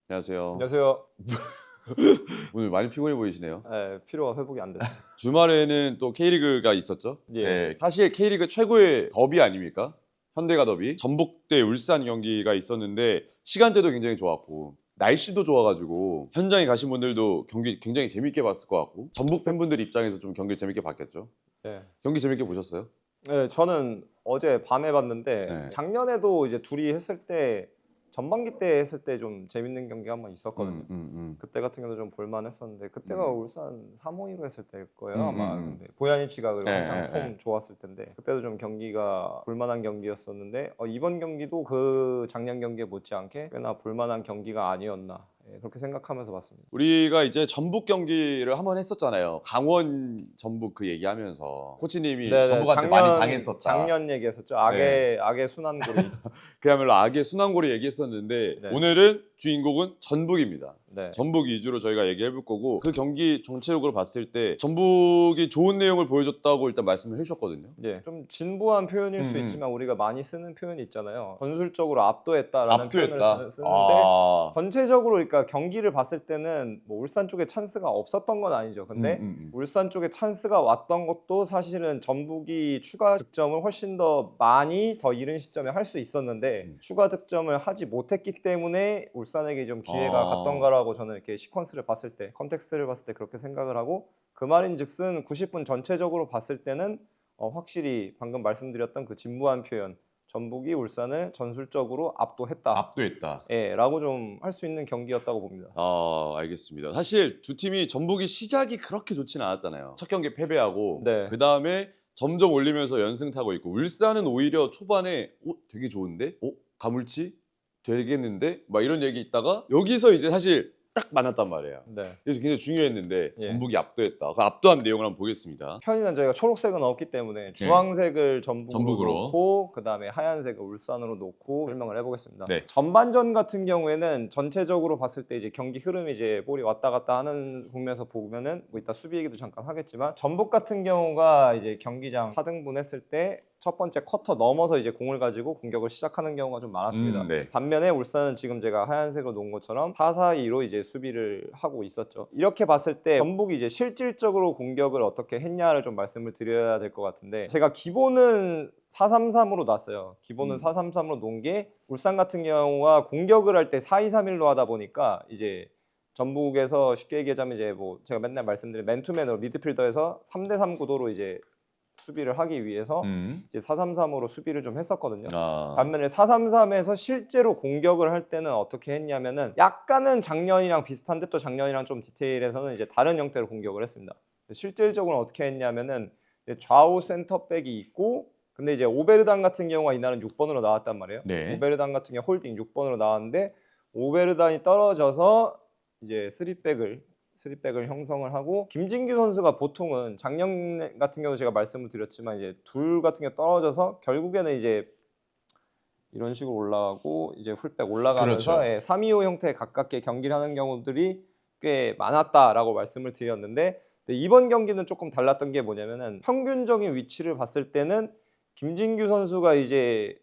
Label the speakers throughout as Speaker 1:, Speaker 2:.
Speaker 1: 안녕하세요.
Speaker 2: 안녕하세요.
Speaker 1: 오늘 많이 피곤해 보이시네요.
Speaker 2: 네, 피로가 회복이 안 됐어요.
Speaker 1: 주말에는 또 K리그가 있었죠.
Speaker 2: 예.
Speaker 1: 네, 사실 K리그 최고의 더비 아닙니까? 현대가 더비. 전북 대 울산 경기가 있었는데 시간대도 굉장히 좋았고 날씨도 좋아가지고 현장에 가신 분들도 경기 굉장히 재밌게 봤을 것 같고 전북 팬분들 입장에서 좀 경기 재밌게 봤겠죠.
Speaker 2: 네.
Speaker 1: 경기 재밌게 보셨어요?
Speaker 2: 네, 저는 어제 밤에 봤는데
Speaker 1: 네.
Speaker 2: 작년에도 이제 둘이 했을 때 전반기 때 했을 때 좀 재밌는 경기 한 번 있었거든요. 그때 같은 경우도 좀 볼만했었는데 그때가 울산 3-5-2로 했을 때일 거예요 아마. 근데 보야니치가 그리고 한창 폼 좋았을 텐데 그때도 좀 경기가 볼만한 경기였었는데 이번 경기도 그 작년 경기에 못지않게 꽤나 볼만한 경기가 아니었나 그렇게 생각하면서 봤습니다.
Speaker 1: 우리가 이제 전북 경기를 한번 했었잖아요. 강원 전북 그 얘기하면서 코치님이
Speaker 2: 네네,
Speaker 1: 전북한테 많이 당했었다.
Speaker 2: 작년 얘기했었죠. 악의 순환고리.
Speaker 1: 그야말로 악의 순환고리 얘기했었는데
Speaker 2: 네.
Speaker 1: 오늘은 주인공은 전북입니다.
Speaker 2: 네.
Speaker 1: 전북 위주로 저희가 얘기해 볼 거고 그 경기 전체적으로 봤을 때 전북이 좋은 내용을 보여줬다고 일단 말씀을 해주셨거든요.
Speaker 2: 예, 좀 진부한 표현일 수 있지만 우리가 많이 쓰는 표현이 있잖아요. 전술적으로 압도했다라는 표현을
Speaker 1: 압도했다.
Speaker 2: 쓰는데 전체적으로 그러니까 경기를 봤을 때는 뭐 울산 쪽에 찬스가 없었던 건 아니죠. 근데 울산 쪽에 찬스가 왔던 것도 사실은 전북이 추가 득점을 훨씬 더 많이 더 이른 시점에 할 수 있었는데 추가 득점을 하지 못했기 때문에 울산에게 좀 기회가 갔던가라고 저는 이렇게 시퀀스를 봤을 때 컨텍스트를 봤을 때 그렇게 생각을 하고 그 말인즉슨 90분 전체적으로 봤을 때는 확실히 방금 말씀드렸던 그 진부한 표현 전북이 울산을 전술적으로 압도했다.
Speaker 1: 압도했다.
Speaker 2: 예, 라고 좀 할 수 있는 경기였다고 봅니다.
Speaker 1: 알겠습니다. 사실 두 팀이 전북이 시작이 그렇게 좋지는 않았잖아요. 첫 경기 패배하고
Speaker 2: 네.
Speaker 1: 그 다음에 점점 올리면서 연승 타고 있고 울산은 오히려 초반에 되게 좋은데? 가물치? 되겠는데? 막 이런 얘기 있다가 여기서 이제 사실 딱 만났단 말이에요.
Speaker 2: 네.
Speaker 1: 그래서 굉장히 중요했는데
Speaker 2: 예.
Speaker 1: 전북이 압도했다. 그 압도한 내용을 한번 보겠습니다.
Speaker 2: 편의는 저희가 초록색은 없기 때문에 주황색을 전북으로
Speaker 1: 전북으로.
Speaker 2: 놓고 그 다음에 하얀색을 울산으로 놓고 설명을 해보겠습니다.
Speaker 1: 네.
Speaker 2: 전반전 같은 경우에는 전체적으로 봤을 때 이제 경기 흐름이 이제 볼이 왔다 갔다 하는 국면에서 보면은 뭐 이따 수비 얘기도 잠깐 하겠지만 전북 같은 경우가 이제 경기장 4등분 했을 때 첫 번째 쿼터 넘어서 이제 공을 가지고 공격을 시작하는 경우가 좀 많았습니다.
Speaker 1: 네.
Speaker 2: 반면에 울산은 지금 제가 하얀색으로 놓은 것처럼 4-4-2로 이제 수비를 하고 있었죠. 이렇게 봤을 때 전북이 이제 실질적으로 공격을 어떻게 했냐를 좀 말씀을 드려야 될 것 같은데 제가 기본은 4-3-3으로 놨어요. 기본은 4-3-3으로 놓은 게 울산 같은 경우가 공격을 할 때 4-2-3-1로 하다 보니까 이제 전북에서 쉽게 얘기하자면 이제 뭐 제가 맨날 말씀드린 맨투맨으로 미드필더에서 3대3 구도로 이제 수비를 하기 위해서 이제 4-3-3으로 수비를 좀 했었거든요. 반면에 4-3-3에서 실제로 공격을 할 때는 어떻게 했냐면은 약간은 작년이랑 비슷한데 또 작년이랑 좀 디테일해서는 이제 다른 형태로 공격을 했습니다. 실질적으로 어떻게 했냐면은 좌우 센터백이 있고 근데 이제 오베르단 같은 경우가 이날은 6번으로 나왔단 말이에요.
Speaker 1: 네.
Speaker 2: 오베르단 같은 경우 홀딩 6번으로 나왔는데 오베르단이 떨어져서 이제 3백을 형성을 하고 김진규 선수가 보통은 작년 같은 경우 제가 말씀을 드렸지만 이제 둘 같은 경우 떨어져서 결국에는 이제 이런 식으로 올라가고 이제 풀백 올라가면서
Speaker 1: 그렇죠.
Speaker 2: 3-2-5 형태에 가깝게 경기를 하는 경우들이 꽤 많았다라고 말씀을 드렸는데 이번 경기는 조금 달랐던 게 뭐냐면은 평균적인 위치를 봤을 때는 김진규 선수가 이제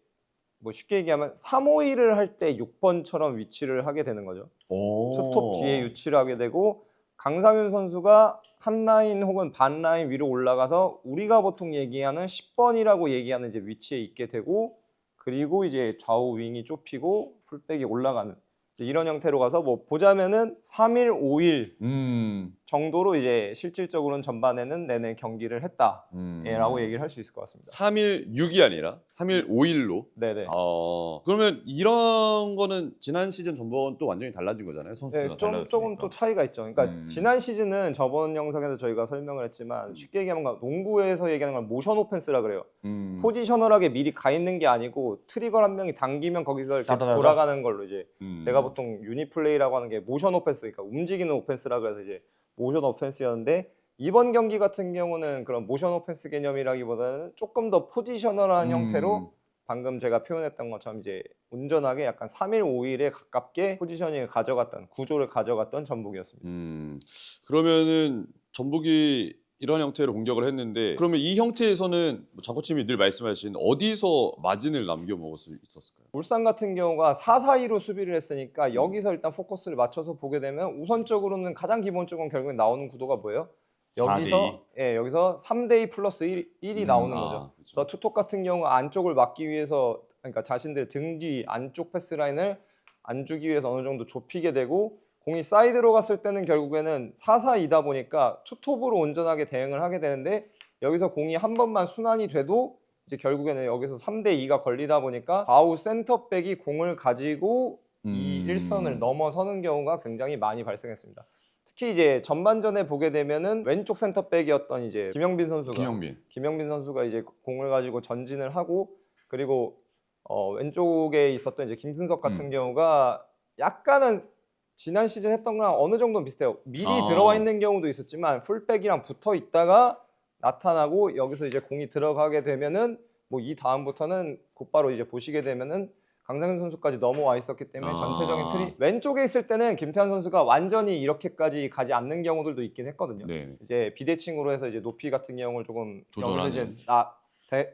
Speaker 2: 뭐 쉽게 얘기하면 3-5-2를 할 때 6번처럼 위치를 하게 되는 거죠. 투톱 뒤에 위치를 하게 되고 강상윤 선수가 한 라인 혹은 반 라인 위로 올라가서 우리가 보통 얘기하는 10번이라고 얘기하는 이제 위치에 있게 되고 그리고 이제 좌우 윙이 좁히고 풀백이 올라가는 이제 이런 형태로 가서 뭐 보자면은 3-1-5-1 정도로 이제 실질적으로는 전반에는 내내 경기를 했다라고 얘기를 할 수 있을 것 같습니다.
Speaker 1: 3-1-6이 아니라 3-1-5-1로.
Speaker 2: 네네.
Speaker 1: 그러면 이런 거는 지난 시즌 전보는 또 완전히 달라진 거잖아요. 선수들과
Speaker 2: 네,
Speaker 1: 달라졌으니까.
Speaker 2: 조금 또 차이가 있죠. 그러니까 지난 시즌은 저번 영상에서 저희가 설명을 했지만 쉽게 얘기하면 농구에서 얘기하는 걸 모션 오펜스라 그래요. 포지셔널하게 미리 가 있는 게 아니고 트리거 한 명이 당기면 거기서 이렇게
Speaker 1: 다다다다.
Speaker 2: 돌아가는 걸로 이제 제가 보통
Speaker 1: 음.
Speaker 2: 유니플레이라고 하는 게 모션 오펜스, 그러니까 움직이는 오펜스라 그래서 이제 모션 오펜스였는데 이번 경기 같은 경우는 그런 모션 오펜스 개념이라기보다는 조금 더 포지셔널한 형태로 방금 제가 표현했던 것처럼 이제 온전하게 약간 3-1-5-1에 가깝게 포지셔닝을 가져갔던 구조를 가져갔던 전북이었습니다.
Speaker 1: 그러면은 전북이 이런 형태로 공격을 했는데 그러면 이 형태에서는 뭐 자코님이 늘 말씀하신 어디서 마진을 남겨 먹을 수 있었을까요?
Speaker 2: 울산 같은 경우가 4-4-2로 수비를 했으니까 여기서 일단 포커스를 맞춰서 보게 되면 우선적으로는 가장 기본적으로 결국에 나오는 구도가 뭐예요?
Speaker 1: 4대2?
Speaker 2: 여기서 3대2 플러스 1이 나오는 거죠.
Speaker 1: 그렇죠.
Speaker 2: 그래서 투톱 같은 경우 안쪽을 막기 위해서 그러니까 자신들 등 뒤 안쪽 패스 라인을 안 주기 위해서 어느 정도 좁히게 되고 공이 사이드로 갔을 때는 결국에는 4-4-2다 보니까 투톱으로 온전하게 대응을 하게 되는데 여기서 공이 한 번만 순환이 돼도 이제 결국에는 여기서 3대2가 걸리다 보니까 좌우 센터백이 공을 가지고 이 일선을 넘어서는 경우가 굉장히 많이 발생했습니다. 특히 이제 전반전에 보게 되면은 왼쪽 센터백이었던 이제 김영빈 선수가 이제 공을 가지고 전진을 하고 그리고 왼쪽에 있었던 이제 김승석 같은 경우가 약간은 지난 시즌 했던 거랑 어느 정도는 비슷해요. 미리 들어와 있는 경우도 있었지만 풀백이랑 붙어 있다가 나타나고 여기서 이제 공이 들어가게 되면은 뭐 이 다음부터는 곧바로 이제 보시게 되면은 강상현 선수까지 넘어와 있었기 때문에 전체적인 틀이 왼쪽에 있을 때는 김태환 선수가 완전히 이렇게까지 가지 않는 경우들도 있긴 했거든요.
Speaker 1: 네.
Speaker 2: 이제 비대칭으로 해서 이제 높이 같은 경우를 조금
Speaker 1: 조절하는.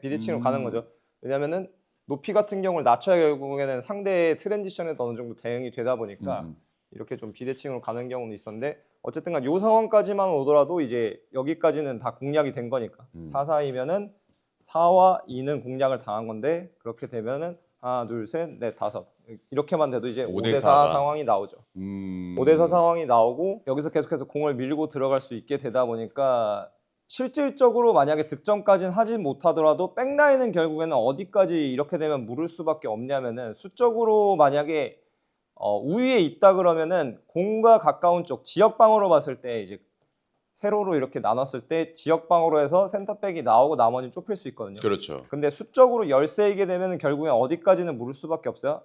Speaker 2: 비대칭으로 가는 거죠. 왜냐면은 높이 같은 경우를 낮춰야 결국에는 상대의 트랜지션에도 어느 정도 대응이 되다 보니까 이렇게 좀 비대칭으로 가는 경우는 있었는데 어쨌든 간 요 상황까지만 오더라도 이제 여기까지는 다 공략이 된 거니까 4-4이면은 4와 2는 공략을 당한 건데 그렇게 되면은 하나, 둘, 셋, 넷, 다섯 이렇게만 돼도 이제 5대4 상황이 나오죠. 5대4 상황이 나오고 여기서 계속해서 공을 밀고 들어갈 수 있게 되다 보니까 실질적으로 만약에 득점까지는 하지 못하더라도 백라인은 결국에는 어디까지 이렇게 되면 물을 수밖에 없냐면은 수적으로 만약에 우위에 있다 그러면은 공과 가까운 쪽 지역 방어로 봤을 때 이제 세로로 이렇게 나눴을 때 지역 방어로 해서 센터백이 나오고 나머지는 좁힐 수 있거든요.
Speaker 1: 그렇죠.
Speaker 2: 근데 수적으로 열세이게 되면 결국엔 어디까지는 물을 수밖에 없어요.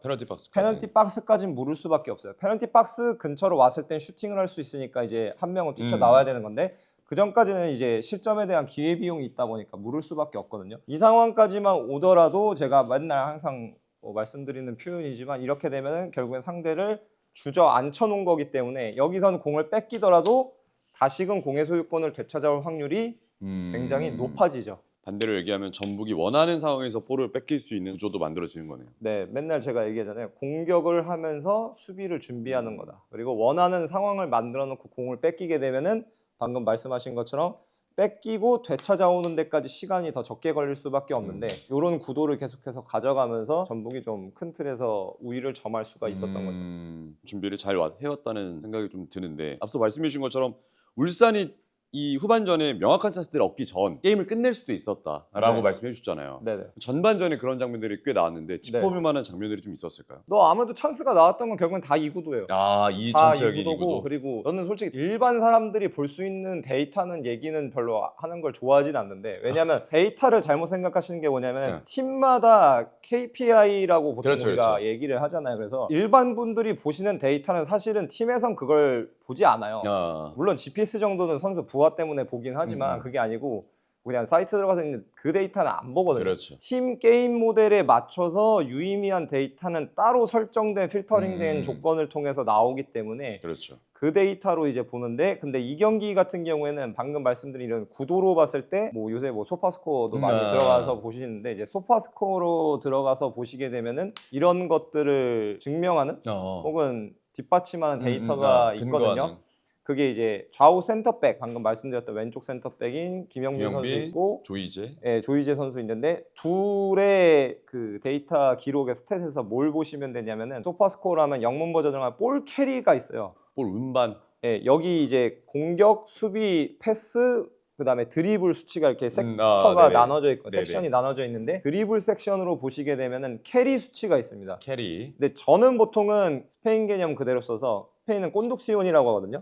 Speaker 2: 페널티 박스까지는 물을 수밖에 없어요. 페널티 박스 근처로 왔을 땐 슈팅을 할 수 있으니까 이제 한 명은 뛰쳐 나와야 되는 건데 그 전까지는 이제 실점에 대한 기회 비용이 있다 보니까 물을 수밖에 없거든요. 이 상황까지만 오더라도 제가 맨날 항상 말씀드리는 표현이지만 이렇게 되면은 결국엔 상대를 주저앉혀 놓은 거기 때문에 여기서는 공을 뺏기더라도 다시금 공의 소유권을 되찾아올 확률이 굉장히 높아지죠.
Speaker 1: 반대로 얘기하면 전북이 원하는 상황에서 볼을 뺏길 수 있는 구조도 만들어지는 거네요.
Speaker 2: 네, 맨날 제가 얘기하잖아요. 공격을 하면서 수비를 준비하는 거다. 그리고 원하는 상황을 만들어 놓고 공을 뺏기게 되면은 방금 말씀하신 것처럼 뺏기고 되찾아오는 데까지 시간이 더 적게 걸릴 수밖에 없는데 이런 구도를 계속해서 가져가면서 전북이 좀 큰 틀에서 우위를 점할 수가 있었던 거죠.
Speaker 1: 준비를 잘 해왔다는 생각이 좀 드는데 앞서 말씀해 주신 것처럼 울산이 이 후반전에 명확한 찬스들을 얻기 전 게임을 끝낼 수도 있었다라고
Speaker 2: 네.
Speaker 1: 말씀해 주셨잖아요.
Speaker 2: 네네.
Speaker 1: 전반전에 그런 장면들이 꽤 나왔는데 짚어볼 만한 장면들이 좀 있었을까요?
Speaker 2: 너 아무래도 찬스가 나왔던 건 결국엔 다 이 구도예요.
Speaker 1: 이
Speaker 2: 다
Speaker 1: 전체적인
Speaker 2: 이
Speaker 1: 이 구도.
Speaker 2: 그리고 저는 솔직히 일반 사람들이 볼 수 있는 데이터는 얘기는 별로 하는 걸 좋아하진 않는데 왜냐하면 데이터를 잘못 생각하시는 게 뭐냐면 팀마다 KPI라고 보통
Speaker 1: 그렇죠,
Speaker 2: 우리가
Speaker 1: 그렇죠.
Speaker 2: 얘기를 하잖아요. 그래서 일반 분들이 보시는 데이터는 사실은 팀에선 그걸 보지 않아요. 물론 GPS 정도는 선수 부하 때문에 보긴 하지만 그게 아니고 그냥 사이트 들어가서 있는 그 데이터는 안 보거든요.
Speaker 1: 그렇죠.
Speaker 2: 팀 게임 모델에 맞춰서 유의미한 데이터는 따로 설정된 필터링된 조건을 통해서 나오기 때문에
Speaker 1: 그렇죠.
Speaker 2: 그 데이터로 이제 보는데 근데 이 경기 같은 경우에는 방금 말씀드린 이런 구도로 봤을 때 뭐 요새 뭐 소파스코어도 많이 들어가서 보시는데 이제 소파스코어로 들어가서 보시게 되면은 이런 것들을 증명하는 혹은 뒷받침하는 데이터가 있거든요.
Speaker 1: 근거하는.
Speaker 2: 그게 이제 좌우 센터백 방금 말씀드렸던 왼쪽 센터백인 김영민 선수 있고 조이제 선수 있는데 둘의 그 데이터 기록의 스탯에서 뭘 보시면 되냐면은 소파스코어라면 영문 버전으로 하면 볼 캐리가 있어요.
Speaker 1: 볼 운반.
Speaker 2: 여기 이제 공격, 수비, 패스 그다음에 드리블 수치가 이렇게 섹터가 나눠져 있고 섹션이 나눠져 있는데 드리블 섹션으로 보시게 되면은 캐리 수치가 있습니다. 근데 저는 보통은 스페인 개념 그대로 써서 스페인은 꼰독시온이라고 하거든요.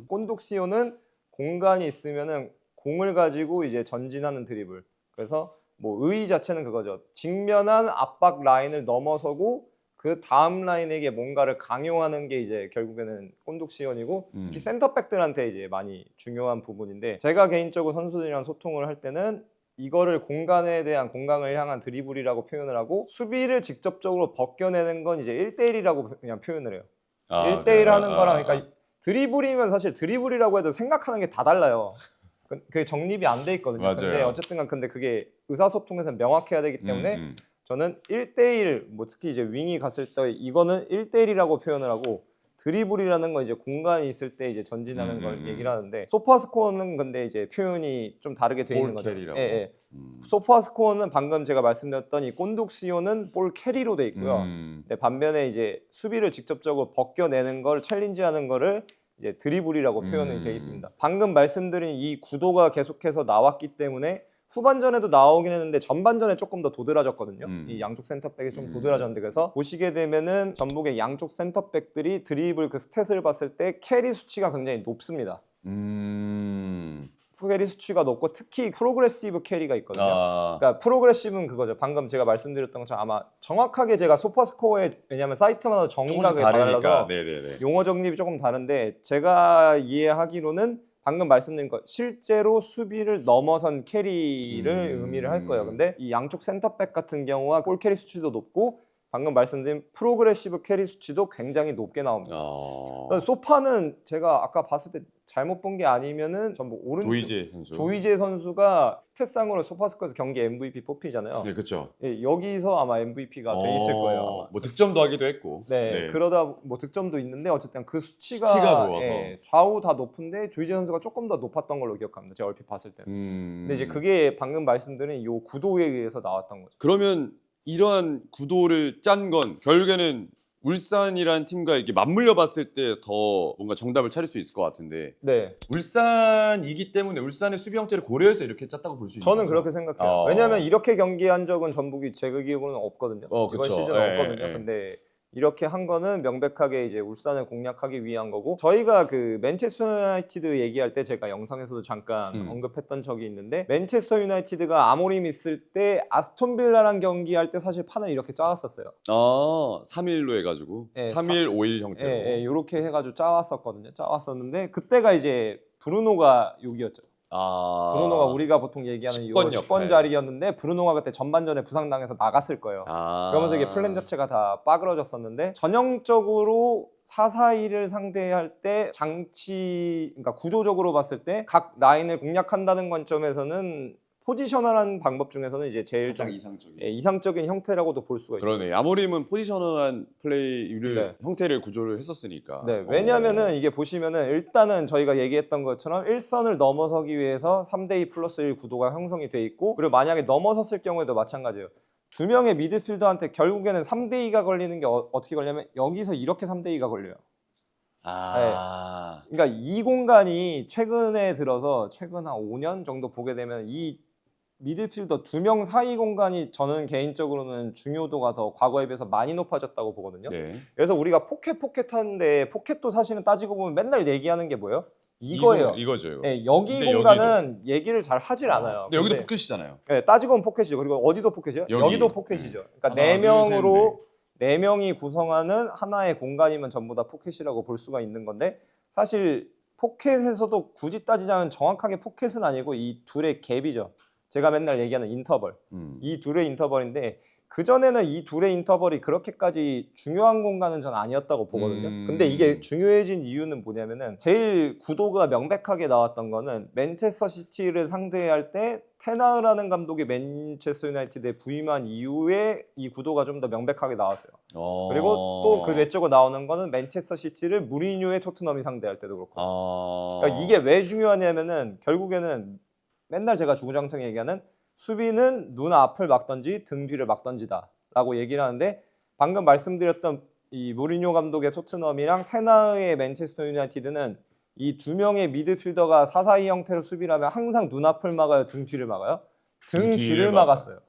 Speaker 2: 꼰독시온은 공간이 있으면은 공을 가지고 이제 전진하는 드리블. 그래서 뭐 의 자체는 그거죠. 직면한 압박 라인을 넘어서고 그 다음 라인에게 뭔가를 강요하는 게 이제 결국에는 꼰독시온이고 특히 센터백들한테 이제 많이 중요한 부분인데 제가 개인적으로 선수들이랑 소통을 할 때는 이거를 공간에 대한 공간을 향한 드리블이라고 표현을 하고 수비를 직접적으로 벗겨내는 건 이제 1대1이라고 그냥 표현을 해요. 1대1 하는 거랑 그러니까 드리블이면 사실 드리블이라고 해도 생각하는 게 다 달라요. 그게 정립이 안 돼 있거든요.
Speaker 1: 맞아요.
Speaker 2: 근데 어쨌든 근데 그게 의사소통에서 명확해야 되기 때문에 저는 1대1 뭐 특히 이제 윙이 갔을 때 이거는 1대1이라고 표현을 하고 드리블이라는 건 이제 공간이 있을 때 이제 전진하는 걸 얘기를 하는데 소파스코어는 근데 이제 표현이 좀 다르게 돼 있는
Speaker 1: 볼
Speaker 2: 거죠.
Speaker 1: 캐리라고.
Speaker 2: 예, 예. 소파스코어는 방금 제가 말씀드렸던 이 꼰둑시오는 볼 캐리로 돼 있고요. 근데 반면에 이제 수비를 직접적으로 벗겨내는 걸 챌린지하는 거를 이제 드리블이라고 표현이 돼 있습니다. 방금 말씀드린 이 구도가 계속해서 나왔기 때문에 후반전에도 나오긴 했는데 전반전에 조금 더 도드라졌거든요. 이 양쪽 센터백이 좀 도드라졌는데 그래서 보시게 되면은 전북의 양쪽 센터백들이 드리블 그 스탯을 봤을 때 캐리 수치가 굉장히 높습니다. 캐리 수치가 높고 특히 프로그레시브 캐리가 있거든요. 그러니까 프로그레시브는 그거죠. 방금 제가 말씀드렸던 것처럼 아마 정확하게 제가 소파스코어에 왜냐하면 사이트마다 정의가 달라서
Speaker 1: 네네네.
Speaker 2: 용어 정립이 조금 다른데 제가 이해하기로는 방금 말씀드린 것 실제로 수비를 넘어선 캐리를 의미를 할 거예요. 근데 이 양쪽 센터백 같은 경우가 볼 캐리 수치도 높고 방금 말씀드린 프로그레시브 캐리 수치도 굉장히 높게 나옵니다. 소파는 제가 아까 봤을 때 잘못 본 게 아니면은 전부 오른쪽 조이제 선수가 스탯상으로 소파스코에서 경기 MVP 뽑히잖아요.
Speaker 1: 네, 그렇죠.
Speaker 2: 예, 여기서 아마 MVP가 돼 있을 거예요. 아마.
Speaker 1: 뭐 득점도 하기도 했고.
Speaker 2: 네, 그러다 뭐 득점도 있는데 어쨌든 그 수치가
Speaker 1: 좋아서
Speaker 2: 좌우 다 높은데 조이제 선수가 조금 더 높았던 걸로 기억합니다. 제가 얼핏 봤을 때는. 근데 이제 그게 방금 말씀드린 요 구도에 의해서 나왔던 거죠.
Speaker 1: 그러면 이러한 구도를 짠 건 결국에는 울산이란 팀과 이렇게 맞물려 봤을 때 더 뭔가 정답을 찾을 수 있을 것 같은데
Speaker 2: 네,
Speaker 1: 울산이기 때문에 울산의 수비 형태를 고려해서 이렇게 짰다고 볼 수 있는
Speaker 2: 저는
Speaker 1: 거죠?
Speaker 2: 그렇게 생각해요. 왜냐하면 이렇게 경기한 적은 전북이 제 기억으로는 없거든요. 이번
Speaker 1: 그쵸.
Speaker 2: 시즌은 없거든요. 근데 이렇게 한 거는 명백하게 이제 울산을 공략하기 위한 거고 저희가 그 맨체스터 유나이티드 얘기할 때 제가 영상에서도 잠깐 언급했던 적이 있는데 맨체스터 유나이티드가 아모림 있을 때 아스톤 빌라랑 경기할 때 사실 판을 이렇게 짜왔었어요.
Speaker 1: 3일로 해가지고 3일 5일 형태로.
Speaker 2: 이렇게 해가지고 짜왔었는데 그때가 이제 브루노가 6이었죠. 브루노가 우리가 보통 얘기하는 10번 자리였는데 브루노가 그때 전반전에 부상당해서 나갔을 거예요. 그러면서 이게 플랜 자체가 다 빠그러졌었는데 전형적으로 4-4-2를 상대할 때 그러니까 구조적으로 봤을 때 각 라인을 공략한다는 관점에서는 포지셔널한 방법 중에서는 이제 제일 좀 이상적인 형태라고도 볼 수가 있죠.
Speaker 1: 그러네. 아모림은 포지셔널한 플레이를 형태를 구조를 했었으니까.
Speaker 2: 네, 왜냐면은 이게 보시면은 일단은 저희가 얘기했던 것처럼 1선을 넘어서기 위해서 3대2 플러스 1 구도가 형성이 돼 있고 그리고 만약에 넘어섰을 경우에도 마찬가지예요. 두 명의 미드필더한테 결국에는 3대2가 걸리는 게 어떻게 걸리냐면 여기서 이렇게 3대2가 걸려요. 그러니까 이 공간이 최근에 들어서 최근 한 5년 정도 보게 되면 이 미드필더 2명 사이 공간이 저는 개인적으로는 중요도가 더 과거에 비해서 많이 높아졌다고 보거든요. 그래서 우리가 포켓 하는데 포켓도 사실은 따지고 보면 맨날 얘기하는 게 뭐예요? 이거예요.
Speaker 1: 이거죠. 이거.
Speaker 2: 네, 여기 공간은 얘기를 잘 하질 않아요.
Speaker 1: 근데 여기도 포켓이잖아요.
Speaker 2: 네, 따지고 보면 포켓이죠. 그리고 어디도 포켓이에요? 여기도 포켓이죠. 그러니까 네 명이 구성하는 하나의 공간이면 전부 다 포켓이라고 볼 수가 있는 건데 사실 포켓에서도 굳이 따지자면 정확하게 포켓은 아니고 이 둘의 갭이죠. 제가 맨날 얘기하는 인터벌. 이 둘의 인터벌인데 그전에는 이 둘의 인터벌이 그렇게까지 중요한 공간은 전 아니었다고 보거든요. 근데 이게 중요해진 이유는 뭐냐면은 제일 구도가 명백하게 나왔던 거는 맨체스터 시티를 상대할 때 테나흐라는 감독이 맨체스터 유나이티드에 부임한 이후에 이 구도가 좀 더 명백하게 나왔어요. 그리고 또 그 외적으로 나오는 거는 맨체스터 시티를 무리뉴의 토트넘이 상대할 때도 그렇고. 그러니까 이게 왜 중요하냐면은 결국에는 맨날 제가 주구장창 얘기하는 수비는 눈 앞을 막던지 등 뒤를 막던지다 라고 얘기를 하는데 방금 말씀드렸던 이 무리뉴 감독의 토트넘이랑 테나흐의 맨체스터 유나이티드는 이 두 명의 미드필더가 4-4-2 형태로 수비를 하면 항상 눈 앞을 막아요, 등 뒤를 막아요? 등 뒤를 막았어요.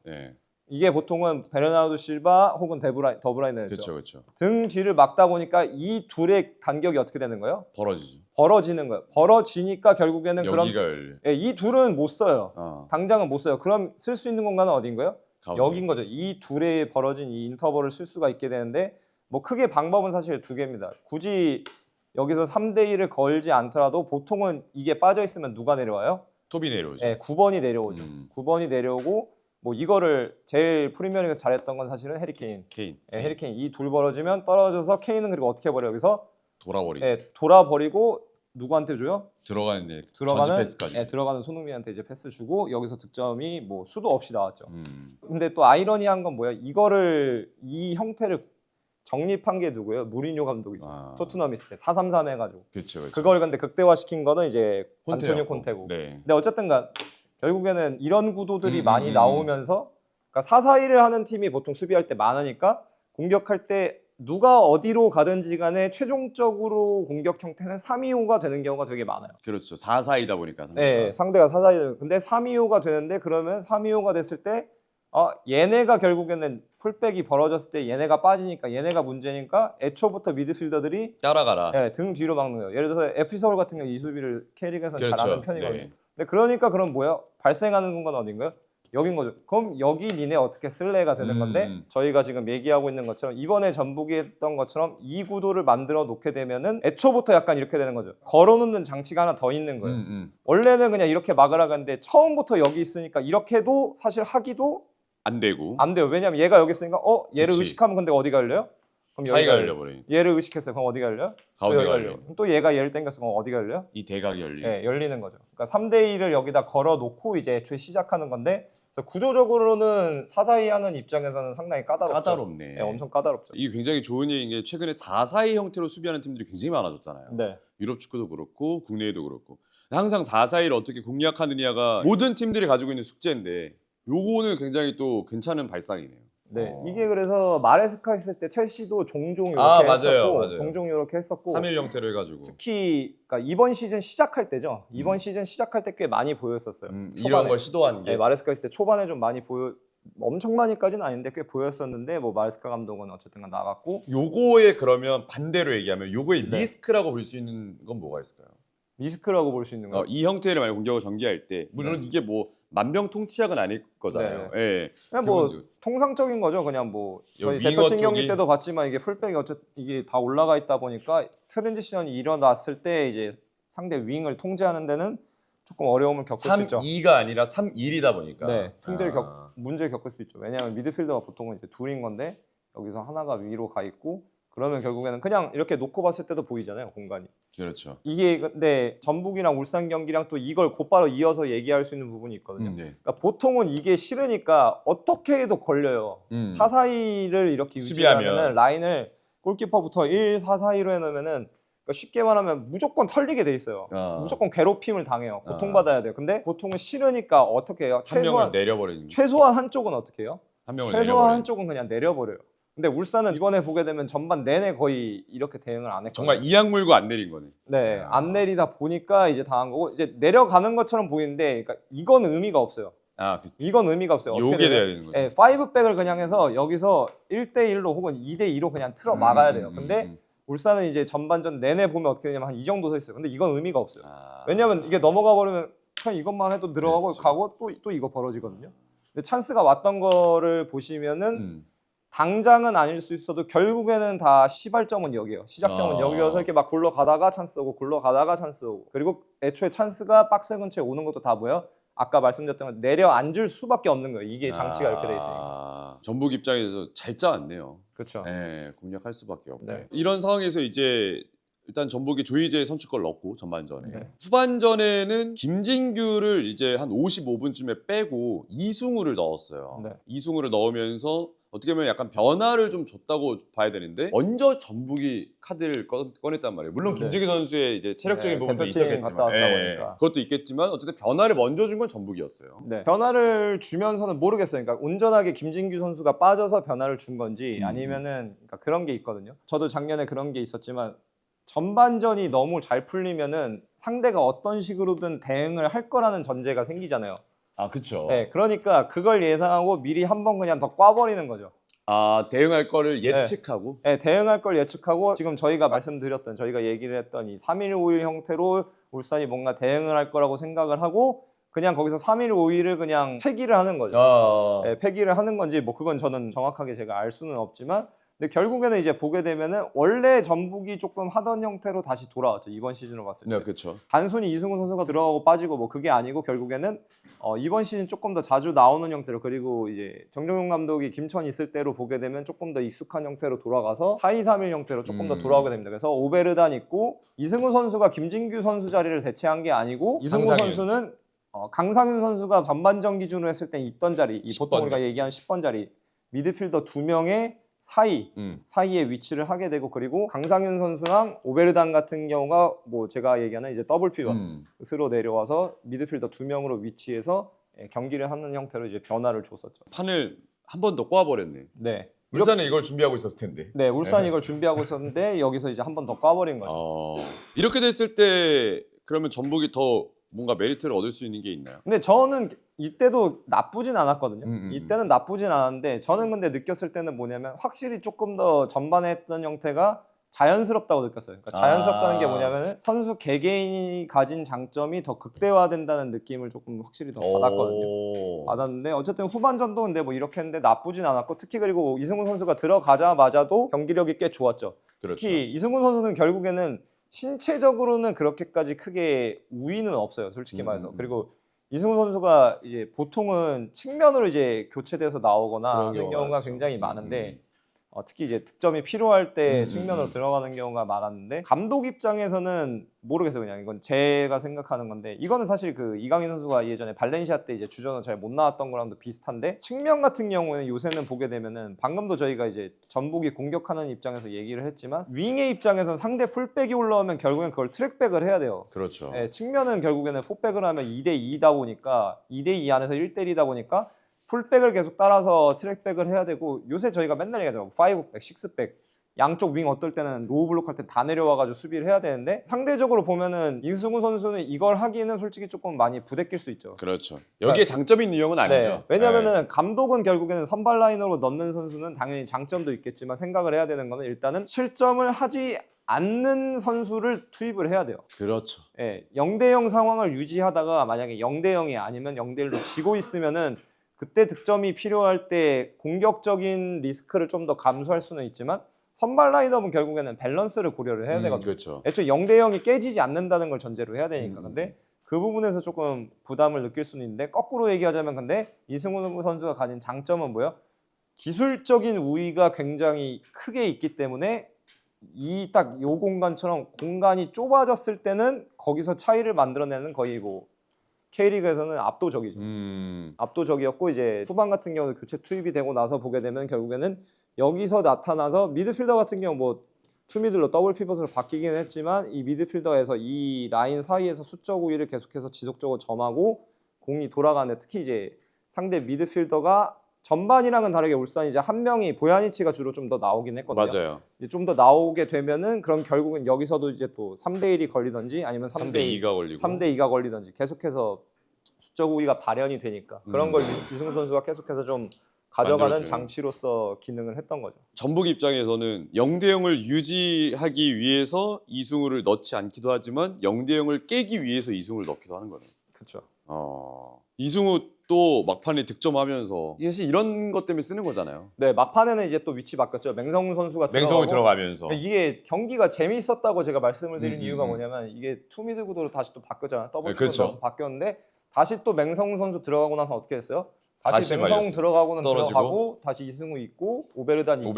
Speaker 2: 이게 보통은 베르나르도 실바 혹은 더브라이너였죠.
Speaker 1: 그렇죠.
Speaker 2: 등 뒤를 막다 보니까 이 둘의 간격이 어떻게 되는 거예요? 벌어지는 거예요. 벌어지니까 결국에는 이 둘은 못 써요. 당장은 못 써요. 그럼 쓸 수 있는 공간은 어딘 거예요? 여긴 거죠. 이 둘의 벌어진 이 인터벌을 쓸 수가 있게 되는데 뭐 크게 방법은 사실 두 개입니다. 굳이 여기서 3대1을 걸지 않더라도 보통은 이게 빠져 있으면 누가 내려와요?
Speaker 1: 톱이 내려오죠.
Speaker 2: 9번이 내려오죠. 9번이 내려오고 뭐 이거를 제일 프리미어리그에서 잘했던 건 사실은 해리케인. 해리케인 이 둘 벌어지면 떨어져서 케인은 그리고 어떻게 버려 여기서? 돌아버리고 누구한테 줘요?
Speaker 1: 들어가는 전지
Speaker 2: 들어가는
Speaker 1: 패스까지.
Speaker 2: 예, 들어가는 손흥민한테 이제 패스 주고 여기서 득점이 뭐 수도 없이 나왔죠. 근데 또 아이러니한 건 뭐야? 이 형태를 정립한 게 누구예요? 무리뉴 감독이죠.
Speaker 1: 아.
Speaker 2: 토트넘 있을 때 4-3-3 해가지고
Speaker 1: 그렇죠.
Speaker 2: 그걸 근데 극대화시킨 거는 이제
Speaker 1: 콘테였고.
Speaker 2: 안토니오 콘테고.
Speaker 1: 네.
Speaker 2: 근데 어쨌든간 결국에는 이런 구도들이 많이
Speaker 1: 음.
Speaker 2: 나오면서 그러니까 4-4-2를 하는 팀이 보통 수비할 때 많으니까 공격할 때 누가 어디로 가든지 간에 최종적으로 공격 형태는 3-2-5가 되는 경우가 되게 많아요.
Speaker 1: 그렇죠. 4-4이다 보니까.
Speaker 2: 네, 상대가 4-4-2. 근데 3-2-5가 되는데 그러면 3-2-5가 됐을 때 얘네가 결국에는 풀백이 벌어졌을 때 얘네가 빠지니까 얘네가 문제니까 애초부터 미드필더들이
Speaker 1: 따라가라.
Speaker 2: 네, 등 뒤로 막는 거예요. 예를 들어서 FC 서울 같은 경우 이 수비를 K리그에서는
Speaker 1: 그렇죠.
Speaker 2: 잘하는 편이거든요.
Speaker 1: 네.
Speaker 2: 근데 그러니까 그럼 뭐야? 발생하는 공간 어딘가요? 여긴 거죠. 그럼 여기 니네 어떻게 쓸래가 되는 건데 저희가 지금 얘기하고 있는 것처럼 이번에 전북이 했던 것처럼 이 구도를 만들어 놓게 되면은 애초부터 약간 이렇게 되는 거죠. 걸어놓는 장치가 하나 더 있는 거예요. 원래는 그냥 이렇게 막으라고 하는데 처음부터 여기 있으니까 이렇게도 사실 하기도
Speaker 1: 안 되고.
Speaker 2: 안 돼요. 왜냐면 얘가 여기 있으니까 얘를
Speaker 1: 그치.
Speaker 2: 의식하면 근데 어디가 열려요? 그럼
Speaker 1: 사이가
Speaker 2: 여기가
Speaker 1: 열려버리니.
Speaker 2: 얘를 의식했어요. 그럼 어디가 열려요?
Speaker 1: 가운데가
Speaker 2: 여기가
Speaker 1: 열려.
Speaker 2: 또 얘가 얘를 땡겼어. 그럼 어디가 열려요?
Speaker 1: 이 대각이 열리.
Speaker 2: 네, 열리는 거죠. 그러니까 3대2를 여기다 걸어놓고 이제 애초에 시작하는 건데 그래서 구조적으로는 4-4-2 하는 입장에서는 상당히 까다롭죠.
Speaker 1: 까다롭네.
Speaker 2: 네, 엄청 까다롭죠.
Speaker 1: 이게 굉장히 좋은 얘기인 게 최근에 4-4-2 형태로 수비하는 팀들이 굉장히 많아졌잖아요.
Speaker 2: 네.
Speaker 1: 유럽 축구도 그렇고 국내에도 그렇고. 항상 4-4-2를 어떻게 공략하느냐가 모든 팀들이 가지고 있는 숙제인데 요거는 굉장히 또 괜찮은 발상이네요.
Speaker 2: 네, 이게 그래서 마레스카 있을 때 첼시도 종종 이렇게
Speaker 1: 맞아요,
Speaker 2: 했었고
Speaker 1: 맞아요.
Speaker 2: 종종 이렇게 했었고
Speaker 1: 3일 형태로 해가지고.
Speaker 2: 특히 그러니까 이번 시즌 시작할 때죠. 이번 시즌 시작할 때 꽤 많이 보였었어요.
Speaker 1: 이런 걸 시도한 게.
Speaker 2: 네, 마레스카 있을 때 초반에 좀 많이 엄청 많이까지는 아닌데 꽤 보였었는데 뭐 마레스카 감독은 어쨌든 나갔고
Speaker 1: 요거에 그러면 반대로 얘기하면 요거의
Speaker 2: 네.
Speaker 1: 리스크라고 볼 수 있는 건 뭐가 있을까요?
Speaker 2: 리스크라고 볼 수 있는 거.
Speaker 1: 이 형태를 만약 공격을 전개할 때 물론 이게 뭐 만병통치약은 아닐 거잖아요. 예.
Speaker 2: 그냥 뭐
Speaker 1: 기본적으로.
Speaker 2: 통상적인 거죠. 그냥 뭐 저희
Speaker 1: 윙어
Speaker 2: 대표팀 경기
Speaker 1: 쪽이-
Speaker 2: 때도 봤지만 이게 풀백이 이게 다 올라가 있다 보니까 트랜지션이 일어났을 때 이제 상대 윙을 통제하는 데는 조금 어려움을 겪을 수 있죠.
Speaker 1: 3-2가 아니라 3-1이다 보니까.
Speaker 2: 네, 문제를 겪을 수 있죠. 왜냐하면 미드필더가 보통은 이제 둘인 건데 여기서 하나가 위로 가 있고 그러면 결국에는 그냥 이렇게 놓고 봤을 때도 보이잖아요, 공간이.
Speaker 1: 그렇죠.
Speaker 2: 이게 근데 전북이랑 울산 경기랑 또 이걸 곧바로 이어서 얘기할 수 있는 부분이 있거든요.
Speaker 1: 네.
Speaker 2: 그러니까 보통은 이게 싫으니까 어떻게 해도 걸려요. 4-4-2를 이렇게
Speaker 1: 수비하면.
Speaker 2: 유지하면은 라인을 골키퍼부터 1-4-4-2로 해놓으면은 그러니까 쉽게 말하면 무조건 털리게 돼 있어요. 무조건 괴롭힘을 당해요. 고통받아야 돼요. 근데 보통은 싫으니까 어떻게 해요?
Speaker 1: 한 명을 내려버리는.
Speaker 2: 최소한 한쪽은 어떻게 해요?
Speaker 1: 한 명을
Speaker 2: 최소한
Speaker 1: 내려버리는.
Speaker 2: 한쪽은 그냥 내려버려요. 근데 울산은 이번에 보게 되면 전반 내내 거의 이렇게 대응을 안 했거든요.
Speaker 1: 정말 이악 물고 안 내린 거네.
Speaker 2: 네, 안 내리다 보니까 이제 당한 거고 이제 내려가는 것처럼 보이는데 그러니까 이건 의미가 없어요. 이건 의미가 없어요.
Speaker 1: 요게 돼야 되는 거죠.
Speaker 2: 네, 5백을 그냥 해서 여기서 1대1로 혹은 2대2로 그냥 틀어 막아야 돼요. 근데 울산은 이제 전반전 내내 보면 어떻게 되냐면 한 이 정도 서 있어요. 근데 이건 의미가 없어요. 왜냐면 이게 넘어가 버리면 그냥 이것만 해도 들어가고
Speaker 1: 그렇죠.
Speaker 2: 가고 또 이거 벌어지거든요. 근데 찬스가 왔던 거를 보시면은 당장은 아닐 수 있어도 결국에는 다 시발점은 여기예요. 시작점은 여기여서 이렇게 막 굴러가다가 찬스 오고 굴러가다가 찬스 오고 그리고 애초에 찬스가 박스 근처에 오는 것도 다 뭐예요? 아까 말씀드렸던 건 내려앉을 수밖에 없는 거예요. 이게 장치가 이렇게 돼 있으니까.
Speaker 1: 전북 입장에서 잘 짜왔네요.
Speaker 2: 그렇죠.
Speaker 1: 네, 공략할 수밖에 없고.
Speaker 2: 네.
Speaker 1: 이런 상황에서 이제 일단 전북이 조이제 선취골 넣고 전반전에
Speaker 2: 네.
Speaker 1: 후반전에는 김진규를 이제 한 55분쯤에 빼고 이승우를 넣었어요.
Speaker 2: 네.
Speaker 1: 이승우를 넣으면서 어떻게 보면 약간 변화를 좀 줬다고 봐야 되는데 먼저 전북이 카드를 꺼냈단 말이에요. 물론
Speaker 2: 네.
Speaker 1: 김진규 선수의 이제 체력적인
Speaker 2: 네,
Speaker 1: 부분도
Speaker 2: 대표팀
Speaker 1: 있었겠지만,
Speaker 2: 갔다 왔다 보니까.
Speaker 1: 그것도 있겠지만 어쨌든 변화를 먼저 준 건 전북이었어요.
Speaker 2: 네. 변화를 주면서는 모르겠어요. 그러니까 온전하게 김진규 선수가 빠져서 변화를 준 건지 아니면은 그러니까 그런 게 있거든요. 저도 작년에 그런 게 있었지만 전반전이 너무 잘 풀리면은 상대가 어떤 식으로든 대응을 할 거라는 전제가 생기잖아요.
Speaker 1: 그렇죠.
Speaker 2: 네, 그러니까 그걸 예상하고 미리 한번 그냥 더 꽈버리는 거죠.
Speaker 1: 대응할 거를 예측하고.
Speaker 2: 네, 대응할 걸 예측하고 지금 저희가 말씀드렸던 저희가 얘기를 했던 이 3-1-5-1 형태로 울산이 뭔가 대응을 할 거라고 생각을 하고 그냥 거기서 3-1-5-1을 그냥 폐기를 하는 거죠. 네, 폐기를 하는 건지 뭐 그건 저는 정확하게 제가 알 수는 없지만 근데 결국에는 이제 보게 되면은 원래 전북이 조금 하던 형태로 다시 돌아왔죠. 이번 시즌으로 봤을 때.
Speaker 1: 네, 그렇죠.
Speaker 2: 단순히 이승우 선수가 들어가고 빠지고 뭐 그게 아니고 결국에는 이번 시즌 조금 더 자주 나오는 형태로 그리고 이제 정정용 감독이 김천 있을 때로 보게 되면 조금 더 익숙한 형태로 돌아가서 4-2-3-1 형태로 조금 더 돌아오게 됩니다. 그래서 오베르단 있고 이승우 선수가 김진규 선수 자리를 대체한 게 아니고 이승우
Speaker 1: 강상윤.
Speaker 2: 선수는 강상윤 선수가 전반전 기준으로 했을 때 있던 자리, 이
Speaker 1: 10번
Speaker 2: 보통 우리가 얘기한 10번 자리 미드필더 2명의 사이에 위치를 하게 되고 그리고 강상윤 선수랑 오베르단 같은 경우가 뭐 제가 얘기하는 이제 더블 피벗으로 내려와서 미드필더 2명으로 위치해서 경기를 하는 형태로 이제 변화를 줬었죠.
Speaker 1: 판을 한 번 더 꼬아버렸네.
Speaker 2: 네.
Speaker 3: 울산은 이걸 준비하고 있었을 텐데.
Speaker 2: 네, 울산이 이걸 준비하고 있었는데 여기서 이제 한 번 더 까버린 거죠.
Speaker 1: 이렇게 됐을 때 그러면 전북이 더 뭔가 메리트를 얻을 수 있는 게 있나요?
Speaker 2: 근데 저는 이때도 나쁘진 않았거든요.
Speaker 1: 음.
Speaker 2: 이때는 나쁘진 않았는데 저는 근데 느꼈을 때는 뭐냐면 확실히 조금 더 전반에 했던 형태가 자연스럽다고 느꼈어요. 그러니까 자연스럽다는 게 뭐냐면 선수 개개인이 가진 장점이 더 극대화된다는 느낌을 조금 확실히 더 받았거든요. 받았는데 어쨌든 후반전도 근데 뭐 이렇게 했는데 나쁘진 않았고 특히 그리고 이승훈 선수가 들어가자마자도 경기력이 꽤 좋았죠.
Speaker 1: 그렇죠.
Speaker 2: 특히 이승훈 선수는 결국에는 신체적으로는 그렇게까지 크게 우위는 없어요, 솔직히 말해서. 그리고 이승훈 선수가 이제 보통은 측면으로 이제 교체돼서 나오거나 하는 경우가 굉장히 많은데 특히 이제 득점이 필요할 때 측면으로 들어가는 경우가 많았는데 감독 입장에서는 모르겠어요. 그냥 이건 제가 생각하는 건데 이거는 사실 그 이강인 선수가 예전에 발렌시아 때 이제 주전으로 잘 못 나왔던 거랑도 비슷한데 측면 같은 경우에는 요새는 보게 되면은 방금도 저희가 이제 전북이 공격하는 입장에서 얘기를 했지만 윙의 입장에서는 상대 풀백이 올라오면 결국엔 그걸 트랙백을 해야 돼요.
Speaker 1: 그렇죠.
Speaker 2: 네, 측면은 결국에는 포백을 하면 2대2다 보니까 2대2 안에서 1대1이다 보니까 풀백을 계속 따라서 트랙백을 해야 되고 요새 저희가 맨날 얘기하죠. 5백, 6백 양쪽 윙 어떨 때는 로우 블록 할 때 다 내려와가지고 수비를 해야 되는데 상대적으로 보면은 이승우 선수는 이걸 하기에는 솔직히 조금 많이 부대낄 수 있죠.
Speaker 1: 그렇죠. 여기에 장점이 있는 유형은 아니죠.
Speaker 2: 네, 왜냐면은 감독은 결국에는 선발 라인으로 넣는 선수는 당연히 장점도 있겠지만 생각을 해야 되는 거는 일단은 실점을 하지 않는 선수를 투입을 해야 돼요.
Speaker 1: 그렇죠.
Speaker 2: 예, 0대0 상황을 유지하다가 만약에 0대0이 아니면 0대1로 지고 있으면은 그때 득점이 필요할 때 공격적인 리스크를 좀 더 감수할 수는 있지만 선발 라인업은 결국에는 밸런스를 고려를 해야 되거든요.
Speaker 1: 그렇죠.
Speaker 2: 애초에 0대0이 깨지지 않는다는 걸 전제로 해야 되니까. 근데 그 부분에서 조금 부담을 느낄 수는 있는데 거꾸로 얘기하자면 근데 이승우 선수가 가진 장점은 뭐예요? 기술적인 우위가 굉장히 크게 있기 때문에 이 딱 요 공간처럼 공간이 좁아졌을 때는 거기서 차이를 만들어내는 거의 뭐 K리그에서는 압도적이죠. 압도적이었고 이제 후반 같은 경우는 교체 투입이 되고 나서 보게 되면 결국에는 여기서 나타나서 미드필더 같은 경우 뭐 투미들로 더블 피벗으로 바뀌긴 했지만 이 미드필더에서 이 라인 사이에서 수적 우위를 계속해서 지속적으로 점하고 공이 돌아가는데 특히 이제 상대 미드필더가 전반이랑은 다르게 울산이 이제 한 명이 보야니치가 주로 좀 더 나오긴 했거든요.
Speaker 1: 맞아요.
Speaker 2: 이제 좀 더 나오게 되면은 그럼 결국은 여기서도 이제 또 3대1이 걸리던지 아니면
Speaker 1: 3대2가 걸리고
Speaker 2: 3대2가 걸리던지 계속해서 수적 우위가 발현이 되니까 그런 걸 이승우 선수가 계속해서 좀 가져가는
Speaker 1: 만들어줘요.
Speaker 2: 장치로서 기능을 했던 거죠.
Speaker 1: 전북 입장에서는 0대0을 유지하기 위해서 이승우를 넣지 않기도 하지만 0대0을 깨기 위해서 이승우를 넣기도 하는 거네요.
Speaker 2: 그렇죠.
Speaker 1: 이승우 또 막판에 득점하면서 사실 이런 것 때문에 쓰는 거잖아요.
Speaker 2: 네, 막판에는 이제 또 위치 바뀌었죠. 맹성훈 선수가
Speaker 3: 맹성훈
Speaker 2: 들어가고
Speaker 3: 들어가면서.
Speaker 2: 이게 경기가 재미있었다고 제가 말씀을 드린 이유가 뭐냐면 이게 투미드 구도로 다시 또 바뀌었잖아요. 더블
Speaker 1: 그렇죠.
Speaker 2: 구도로 바뀌었는데 다시 또 맹성훈 선수 들어가고 나서 어떻게 했어요? 다시
Speaker 3: 다시
Speaker 2: 맹성훈
Speaker 3: 말렸어요.
Speaker 2: 들어가고는
Speaker 3: 떨어지고.
Speaker 2: 들어가고 다시 이승우 있고 오베르단 있고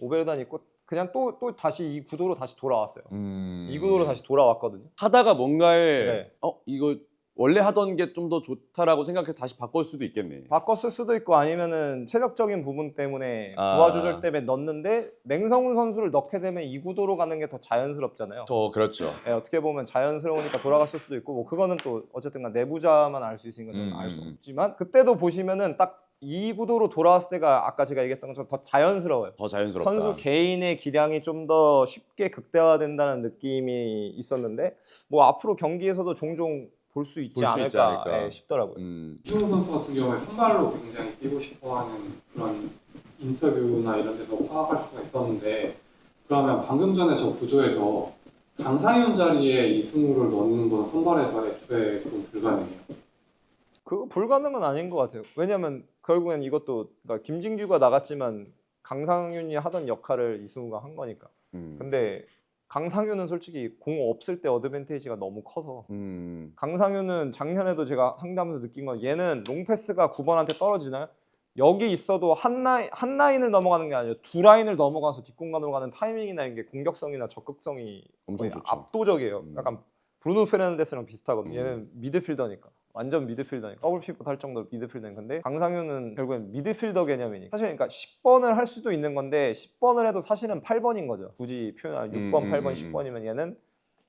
Speaker 3: 오베르단 있고.
Speaker 2: 그냥 또 다시 이 구도로 다시 돌아왔어요.
Speaker 1: 음.
Speaker 2: 이 구도로 다시 돌아왔거든요.
Speaker 1: 하다가 뭔가에
Speaker 2: 네.
Speaker 1: 이거 원래 하던 게 좀 더 좋다라고 생각해서 다시 바꿀 수도 있겠네.
Speaker 2: 바꿨을 수도 있고 아니면은 체력적인 부분 때문에
Speaker 1: 아.
Speaker 2: 부하 조절 때문에 넣는데 맹성훈 선수를 넣게 되면 이 구도로 가는 게 더 자연스럽잖아요.
Speaker 1: 더 그렇죠.
Speaker 2: 네, 어떻게 보면 자연스러우니까 돌아갔을 수도 있고 뭐 그거는 또 어쨌든 내부자만 알 수 있으니까 저는 알 수 없지만 그때도 보시면은 딱 이 구도로 돌아왔을 때가 아까 제가 얘기했던 것처럼 더 자연스러워요.
Speaker 1: 더 자연스럽다.
Speaker 2: 선수 개인의 기량이 좀 더 쉽게 극대화된다는 느낌이 있었는데 뭐 앞으로 경기에서도 종종 볼 수 있지
Speaker 1: 볼수 있지
Speaker 2: 않을까
Speaker 1: 않을까.
Speaker 2: 싶더라고요.
Speaker 4: 이승우 선수 같은 경우에 선발로 굉장히 뛰고 싶어하는 그런 인터뷰나 이런 데서 파악할 수가 있었는데 그러면 방금 전에 저 구조에서 강상윤 자리에 이승우를 넣는 건 선발에서 애초에 좀 불가능해요.
Speaker 2: 그거 불가능은 아닌 것 같아요. 왜냐하면 결국엔 이것도 그러니까 김진규가 나갔지만 강상윤이 하던 역할을 이승우가 한 거니까. 근데 강상윤은 솔직히 공 없을 때 어드밴티지가 너무 커서 강상윤은 작년에도 제가 상담하면서 느낀 건 얘는 롱패스가 9번한테 떨어지나요? 여기 있어도 한 라인을 넘어가는 게 아니라 두 라인을 넘어가서 뒷공간으로 가는 타이밍이나 이런 게 공격성이나 적극성이
Speaker 1: 엄청
Speaker 2: 거의
Speaker 1: 좋죠.
Speaker 2: 압도적이에요. 약간 브루노 페르난데스랑 비슷하거든요. 얘는 미드필더니까. 완전 미드필더니까 더블 피벗 할 정도로 미드필더인 건데 강상윤은 결국엔 미드필더 개념이니 사실 그러니까 10번을 할 수도 있는 건데 10번을 해도 사실은 8번인 거죠. 굳이 표현하면 6번, 8번, 10번이면 얘는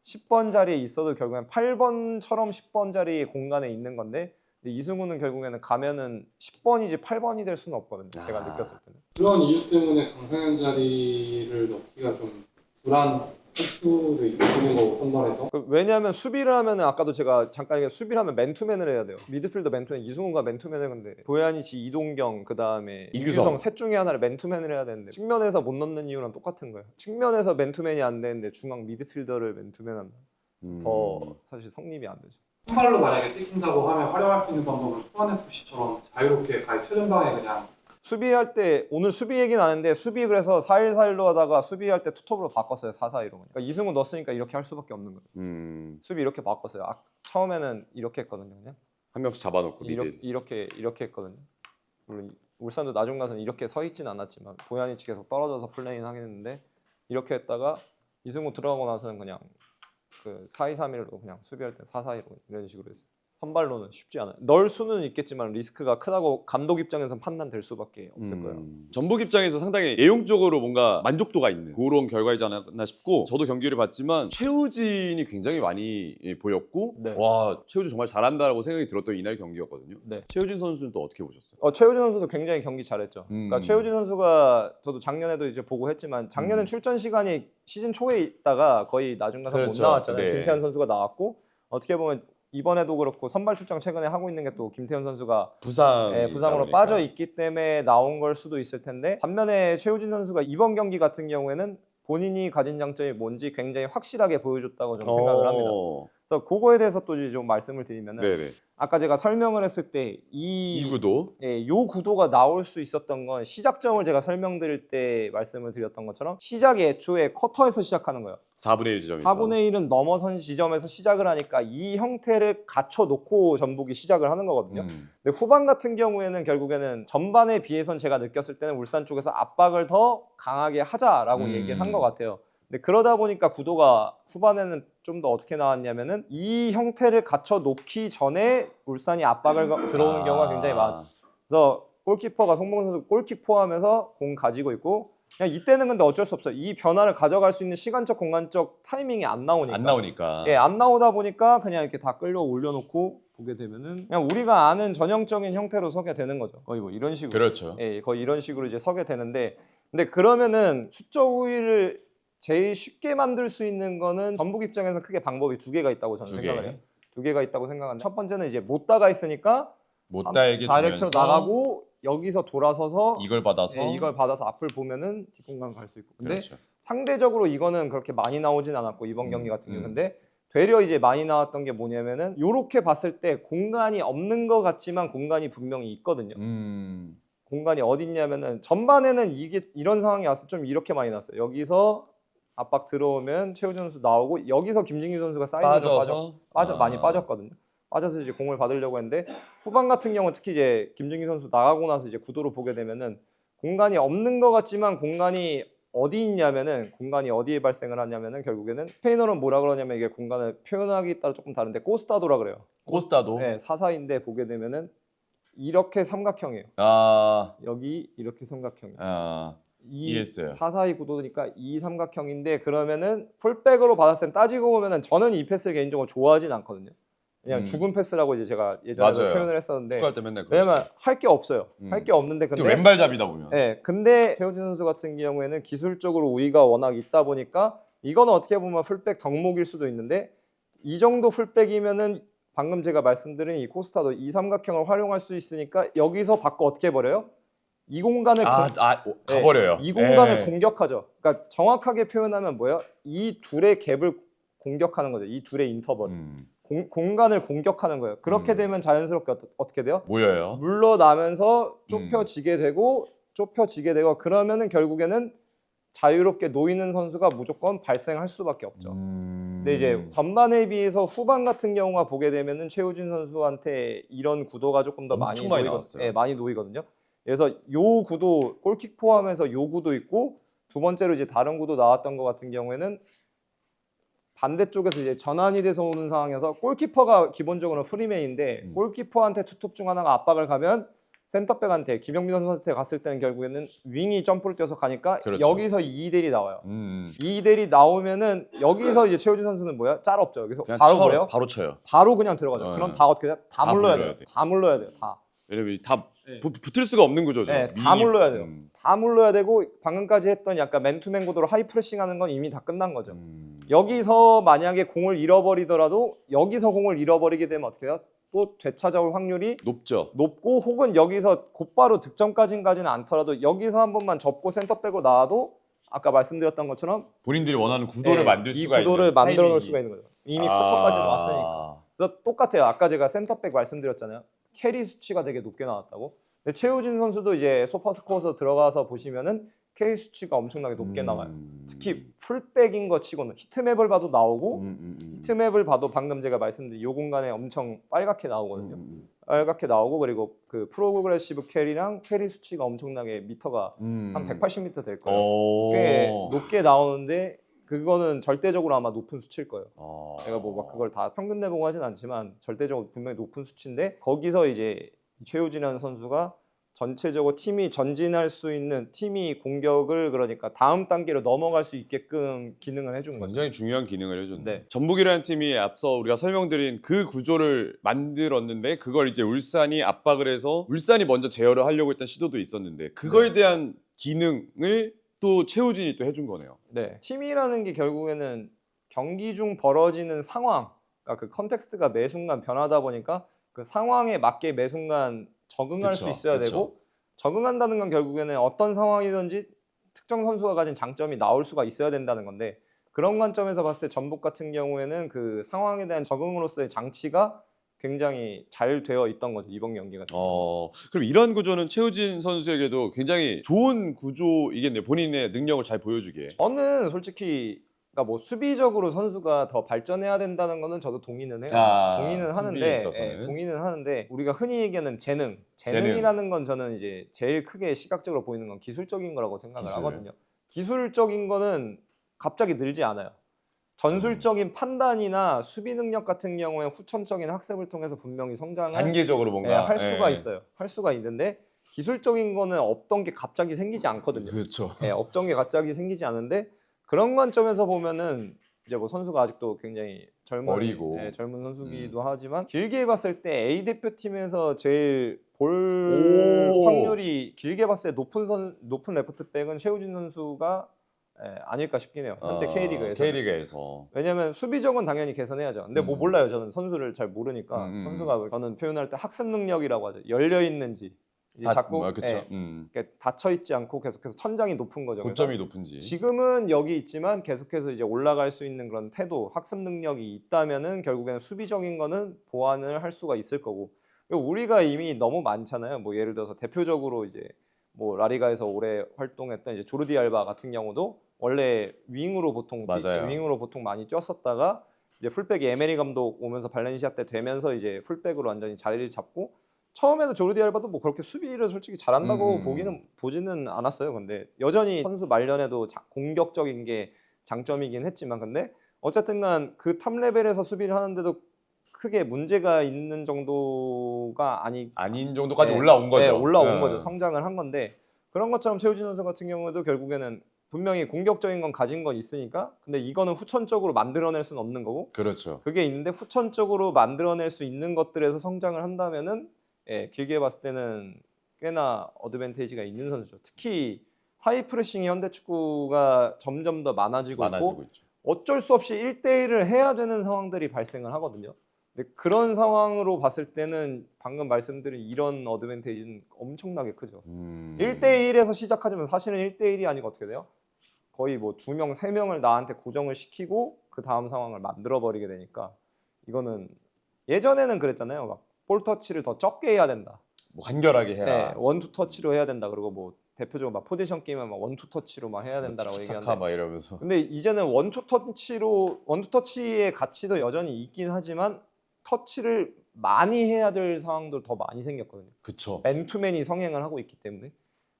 Speaker 2: 10번 자리에 있어도 결국엔 8번처럼 10번 자리에 공간에 있는 건데 근데 이승우는 결국에는 가면은 10번이지 8번이 될 수는 없거든요. 제가 느꼈을 때는.
Speaker 4: 그런 이유 때문에 강상현 자리를 넣기가 좀 불안할 수도 있는 거고 선발에서.
Speaker 2: 왜냐하면 수비를 하면은 아까도 제가 잠깐 얘기한 수비를 하면 맨투맨을 해야 돼요. 미드필더 맨투맨 이승우가 맨투맨을 건데 도야니치, 이동경 그 다음에 이규성 셋 중에 하나를 맨투맨을 해야 되는데 측면에서 못 넣는 이유랑 똑같은 거예요. 측면에서 맨투맨이 안 되는데 중앙 미드필더를 맨투맨한다. 더 사실 성립이 안 되죠.
Speaker 4: 선발로 만약에 찍힌다고 하면 활용할 수 있는 방법은 수원 FC처럼 자유롭게 가입 최전방에 그냥
Speaker 2: 수비할 때 오늘 수비 얘기는 아는데 수비 그래서 4-1-4-1로 하다가 수비할 때 투톱으로 바꿨어요. 4-4-2로. 그러니까 이승우 넣었으니까 이렇게 할 수밖에 없는 거예요. 수비 이렇게 바꿨어요. 처음에는 이렇게 했거든요. 그냥
Speaker 1: 한 명씩 잡아놓고 미드에.
Speaker 2: 이렇게 했거든요. 물론 울산도 나중 가서는 이렇게 서 있진 않았지만 보야니치 계속 떨어져서 플레이는 하긴 했는데 이렇게 했다가 이승우 들어가고 나서는 그냥 그 4-2-3-1로 그냥 수비할 때 4-4-2로 이런 식으로 했어요. 선발로는 쉽지 않아요. 넣을 수는 있겠지만 리스크가 크다고 감독 입장에선 판단될 수밖에 없을 거예요.
Speaker 1: 전북 입장에서 상당히 내용적으로 뭔가 만족도가 있는 그런 결과이지 않았나 싶고 저도 경기를 봤지만 최우진이 굉장히 많이 보였고
Speaker 2: 네.
Speaker 1: 와 최우진 정말 잘한다라고 생각이 들었던 이날 경기였거든요.
Speaker 2: 네.
Speaker 1: 최우진 선수는 또 어떻게 보셨어요?
Speaker 2: 최우진 선수도 굉장히 경기 잘했죠. 그러니까 최우진 선수가 저도 작년에도 이제 보고 했지만 작년엔 출전 시간이 시즌 초에 있다가 거의 나중 가서
Speaker 1: 그렇죠.
Speaker 2: 못 나왔잖아요.
Speaker 1: 네.
Speaker 2: 김태현 선수가 나왔고 어떻게 보면 이번에도 그렇고 선발 출장 최근에 하고 있는 게 또 김태현 선수가 부상으로 빠져 있기 때문에 나온 걸 수도 있을 텐데 반면에 최우진 선수가 이번 경기 같은 경우에는 본인이 가진 장점이 뭔지 굉장히 확실하게 보여줬다고 좀 생각을 합니다. 그래서 그거에 대해서 또 이제 좀 말씀을 드리면은
Speaker 1: 네네.
Speaker 2: 아까 제가 설명을 했을 때 이
Speaker 1: 구도
Speaker 2: 요 구도가 나올 수 있었던 건 시작점을 제가 설명드릴 때 말씀을 드렸던 것처럼 시작이 애초에 커터에서 시작하는 거예요.
Speaker 1: 4분의 1 지점에서
Speaker 2: 4분의 1은 넘어선 지점에서 시작을 하니까 이 형태를 갖춰놓고 전북이 시작을 하는 거거든요. 근데 후반 같은 경우에는 결국에는 전반에 비해선 제가 느꼈을 때는 울산 쪽에서 압박을 더 강하게 하자라고 얘기를 한 것 같아요. 근데 그러다 보니까 구도가 후반에는 좀 더 어떻게 나왔냐면은 이 형태를 갖춰 놓기 전에 울산이 압박을 들어오는 경우가 굉장히 많았죠. 그래서 골키퍼가 송봉 선수 골킥 포함해서 공 가지고 있고 그냥 이때는 근데 어쩔 수 없어요. 이 변화를 가져갈 수 있는 시간적 공간적 타이밍이 안 나오니까. 예, 안 나오다 보니까 그냥 이렇게 다 끌려 올려놓고 보게 되면은 그냥 우리가 아는 전형적인 형태로 서게 되는 거죠. 거의 뭐 이런 식으로.
Speaker 1: 그렇죠.
Speaker 2: 예, 거의 이런 식으로 이제 서게 되는데 근데 그러면은 수적 우위를 제일 쉽게 만들 수 있는 거는 전북 입장에서 크게 방법이 두 개가 있다고 저는 생각을 해요. 두 개가 있다고 생각하는데 첫 번째는 이제 못다가 있으니까
Speaker 1: 못다에게
Speaker 2: 다이렉트로
Speaker 1: 주면서
Speaker 2: 나가고 여기서 돌아서서
Speaker 1: 이걸 받아서
Speaker 2: 이걸 받아서 앞을 보면은 뒷공간 갈 수 있고 근데
Speaker 1: 그렇죠.
Speaker 2: 상대적으로 이거는 그렇게 많이 나오진 않았고 이번 경기 같은 경우 근데 되려 이제 많이 나왔던 게 뭐냐면은 요렇게 봤을 때 공간이 없는 것 같지만 공간이 분명히 있거든요. 공간이 어디 있냐면은 전반에는 이게 이런 상황이 왔을 때 좀 이렇게 많이 났어요. 여기서 압박 들어오면 최우진 선수 나오고 여기서 김진규 선수가 사이드로 많이 빠졌거든요. 빠져서 이제 공을 받으려고 했는데 후반 같은 경우는 특히 이제 김진규 선수 나가고 나서 이제 구도를 보게 되면은 공간이 없는 것 같지만 공간이 어디 있냐면은 공간이 어디에 발생을 하냐면은 결국에는 스페인어는 뭐라 그러냐면 이게 공간을 표현하기에 따라 조금 다른데 꼬스타도라 그래요.
Speaker 1: 꼬스타도.
Speaker 2: 네, 4-4인데 보게 되면은 이렇게 삼각형이에요. 여기 이렇게 삼각형이에요.
Speaker 1: 이해했어요.
Speaker 2: 4-4-2 구도니까 이 삼각형인데 그러면은 풀백으로 받았을 땐 따지고 보면은 저는 이 패스를 개인적으로 좋아하진 않거든요. 그냥 죽은 패스라고 이제 제가 예전에 표현을 했었는데
Speaker 1: 축구할 때 맨날
Speaker 2: 왜냐면 할 게 없어요. 할 게 없는데 근데
Speaker 1: 왼발잡이다 보면.
Speaker 2: 네, 근데 최우진 선수 같은 경우에는 기술적으로 우위가 워낙 있다 보니까 이거는 어떻게 보면 풀백 덕목일 수도 있는데 이 정도 풀백이면은 방금 제가 말씀드린 이 코스타도 이 삼각형을 활용할 수 있으니까 여기서 받고 어떻게 해버려요? 이 공간을
Speaker 1: 가버려요.
Speaker 2: 이 공간을 공격하죠. 그러니까 정확하게 표현하면 뭐예요? 이 둘의 갭을 공격하는 거죠. 이 둘의 인터벌. 공간을 공격하는 거예요. 그렇게 되면 자연스럽게 어떻게 돼요?
Speaker 1: 모여요.
Speaker 2: 물러나면서 좁혀지게 되고 그러면은 결국에는 자유롭게 놓이는 선수가 무조건 발생할 수밖에 없죠. 근데 이제 전반에 비해서 후반 같은 경우가 보게 되면은 최우진 선수한테 이런 구도가 조금 더
Speaker 1: 엄청 많이
Speaker 2: 놓이거-
Speaker 1: 나왔어요.
Speaker 2: 네, 많이 놓이거든요. 그래서 요 구도 골킥 포함해서 요 구도 있고 두 번째로 이제 다른 구도 나왔던 것 같은 경우에는 반대쪽에서 이제 전환이 돼서 오는 상황에서 골키퍼가 기본적으로 프리맨인데 골키퍼한테 투톱 중 하나가 압박을 가면 센터백한테 김영민 선수한테 갔을 때는 결국에는 윙이 점프를 뛰어서 가니까
Speaker 1: 그렇죠.
Speaker 2: 여기서 2대1이 나와요. 2대1이 나오면은 여기서 이제 최우진 선수는 뭐야? 짤 없죠. 여기서
Speaker 1: 그냥
Speaker 2: 바로 그래요?
Speaker 1: 바로 쳐요.
Speaker 2: 바로 그냥 들어가죠.
Speaker 1: 네.
Speaker 2: 그럼 다 어떻게 돼? 다
Speaker 1: 다
Speaker 2: 물러야
Speaker 1: 물러야
Speaker 2: 돼요.
Speaker 1: 돼.
Speaker 2: 다 물러야 돼요. 다.
Speaker 1: 왜냐면 다
Speaker 4: 네.
Speaker 1: 붙을 수가 없는 구조죠.
Speaker 2: 네, 다
Speaker 1: 미-
Speaker 2: 물러야 돼요. 다 물러야 되고 방금까지 했던 약간 맨투맨 구도로 하이 프레싱하는 건 이미 다 끝난 거죠. 여기서 만약에 공을 잃어버리더라도 여기서 공을 잃어버리게 되면 어떻게 해요? 또 되찾아올 확률이
Speaker 1: 높죠.
Speaker 2: 높고 혹은 여기서 곧바로 득점까지는 가지는 않더라도 여기서 한 번만 접고 센터백으로 나와도 아까 말씀드렸던 것처럼
Speaker 1: 본인들이 원하는 구도를
Speaker 2: 네,
Speaker 1: 만들
Speaker 2: 이
Speaker 1: 수가
Speaker 2: 구도를
Speaker 1: 있는
Speaker 2: 만들어 놓을
Speaker 1: 타이밍이.
Speaker 2: 수가 있는 거죠. 이미 쿼터까지 왔으니까. 그래서 똑같아요. 아까 제가 센터백 말씀드렸잖아요. 캐리 수치가 되게 높게 나왔다고. 근데 최우진 선수도 이제 소파스코어에서 들어가서 보시면은 캐리 수치가 엄청나게 높게 나와요. 특히 풀백인 거 치고는 히트맵을 봐도 나오고 히트맵을 봐도 방금 제가 말씀드린 요 공간에 엄청 빨갛게 나오거든요. 빨갛게 나오고 그리고 그 프로그레시브 캐리랑 캐리 수치가 엄청나게 미터가 한 180m 될 거예요. 꽤 높게 나오는데 그거는 절대적으로 아마 높은 수치일 거예요. 제가 뭐 막 그걸 다 평균 내보고 하진 않지만 절대적으로 분명히 높은 수치인데 거기서 이제 최우진이라는 선수가 전체적으로 팀이 전진할 수 있는 팀이 공격을 그러니까 다음 단계로 넘어갈 수 있게끔 기능을 해준 거죠.
Speaker 1: 굉장히 중요한 기능을 해줬네.
Speaker 2: 네.
Speaker 1: 전북이라는 팀이 앞서 우리가 설명드린 그 구조를 만들었는데 그걸 이제 울산이 압박을 해서 울산이 먼저 제어를 하려고 했던 시도도 있었는데 그거에
Speaker 2: 네.
Speaker 1: 대한 기능을 또 최우진이 또 해준 거네요.
Speaker 2: 네. 팀이라는 게 결국에는 경기 중 벌어지는 상황, 그러니까 그 컨텍스트가 매 순간 변하다 보니까 그 상황에 맞게 매 순간 적응할
Speaker 1: 그쵸,
Speaker 2: 수 있어야
Speaker 1: 그쵸.
Speaker 2: 되고 적응한다는 건 결국에는 어떤 상황이든지 특정 선수가 가진 장점이 나올 수가 있어야 된다는 건데 그런 관점에서 봤을 때 전북 같은 경우에는 그 상황에 대한 적응으로서의 장치가 굉장히 잘 되어 있던 거죠. 이번 경기 같은 경우.
Speaker 1: 그럼 이런 구조는 최우진 선수에게도 굉장히 좋은 구조이겠네요. 본인의 능력을 잘 보여주기에.
Speaker 2: 저는 솔직히 그러니까 뭐 수비적으로 선수가 더 발전해야 된다는 거는 저도 동의는 해요. 동의는
Speaker 1: 수비에
Speaker 2: 하는데,
Speaker 1: 있어서는.
Speaker 2: 동의는 하는데 우리가 흔히 얘기하는 재능이라는 건 저는 이제 제일 크게 시각적으로 보이는 건 기술적인 거라고 생각을
Speaker 1: 기술.
Speaker 2: 하거든요. 기술적인 거는 갑자기 늘지 않아요. 전술적인 판단이나 수비 능력 같은 경우에 후천적인 학습을 통해서 분명히 성장을
Speaker 1: 단계적으로 뭔가
Speaker 2: 할 수가
Speaker 1: 예.
Speaker 2: 있어요. 할 수가 있는데 기술적인 거는 없던 게 갑자기 생기지 않거든요.
Speaker 1: 그렇죠.
Speaker 2: 없던 게 갑자기 생기지 않은데 그런 관점에서 보면은 이제 뭐 선수가 아직도 굉장히
Speaker 1: 어리고.
Speaker 2: 젊은 선수기도 하지만 길게 봤을 때 A 대표팀에서 제일 볼
Speaker 1: 오.
Speaker 2: 확률이 길게 봤을 때 높은 레프트백은 최우진 선수가 아닐까 싶긴 해요. 현재 K리그에서.
Speaker 1: K리그에서.
Speaker 2: 왜냐면 수비적은 당연히 개선해야죠. 근데 뭐 몰라요. 저는 선수를 잘 모르니까 선수가 저는 표현할 때 학습 능력이라고 하죠. 열려 있는지 이제 자꾸
Speaker 1: 그렇죠.
Speaker 2: 이렇게 닫혀 있지 않고 계속해서 천장이 높은 거죠. 그래서
Speaker 1: 고점이 높은지.
Speaker 2: 지금은 여기 있지만 계속해서 이제 올라갈 수 있는 그런 태도, 학습 능력이 있다면은 결국에는 수비적인 거는 보완을 할 수가 있을 거고. 그리고 우리가 이미 너무 많잖아요. 뭐 예를 들어서 대표적으로 이제 뭐 라리가에서 오래 활동했던 이제 조르디 알바 같은 경우도 원래 윙으로 보통
Speaker 1: 맞아요.
Speaker 2: 많이 뛰었었다가 이제 풀백이 에메리 감독 오면서 발렌시아 때 되면서 이제 풀백으로 완전히 자리를 잡고 처음에도 조르디 알바도 뭐 그렇게 수비를 솔직히 잘한다고 보지는 않았어요. 근데 여전히 선수 말년에도 공격적인 게 장점이긴 했지만 근데 어쨌든간 그 탑 레벨에서 수비를 하는데도 크게 문제가 있는 정도가
Speaker 1: 아닌 정도까지
Speaker 2: 네,
Speaker 1: 올라온 거죠.
Speaker 2: 네, 올라온 거죠. 성장을 한 건데 그런 것처럼 최우진 선수 같은 경우에도 결국에는 분명히 공격적인 건 가진 건 있으니까 근데 이거는 후천적으로 만들어낼 수는 없는 거고
Speaker 1: 그렇죠.
Speaker 2: 그게 있는데 후천적으로 만들어낼 수 있는 것들에서 성장을 한다면은 길게 봤을 때는 꽤나 어드밴테이지가 있는 선수죠. 특히 하이 프레싱이 현대 축구가 점점 더 많아지고 있고
Speaker 1: 있죠.
Speaker 2: 어쩔 수 없이 1대1을 해야 되는 상황들이 발생을 하거든요. 근데 그런 상황으로 봤을 때는 방금 말씀드린 이런 어드밴테이지는 엄청나게 크죠. 1대1에서 시작하지만 사실은 1대1이 아니고 어떻게 돼요? 거의 뭐 2명, 3명을 나한테 고정을 시키고 그 다음 상황을 만들어버리게 되니까 이거는 예전에는 그랬잖아요. 막 볼 터치를 더 적게 해야 된다.
Speaker 1: 뭐 간결하게 해라.
Speaker 2: 원투 터치로 해야 된다. 그리고 뭐 대표적으로 막 포지션 게임은 막 원투 터치로 막 해야 된다라고
Speaker 3: 티키타카
Speaker 2: 얘기하는데
Speaker 3: 막 이러면서.
Speaker 2: 근데 이제는 원투 터치의 가치도 여전히 있긴 하지만 터치를 많이 해야 될 상황도 더 많이 생겼거든요.
Speaker 3: 그쵸.
Speaker 2: 맨투맨이 성행을 하고 있기 때문에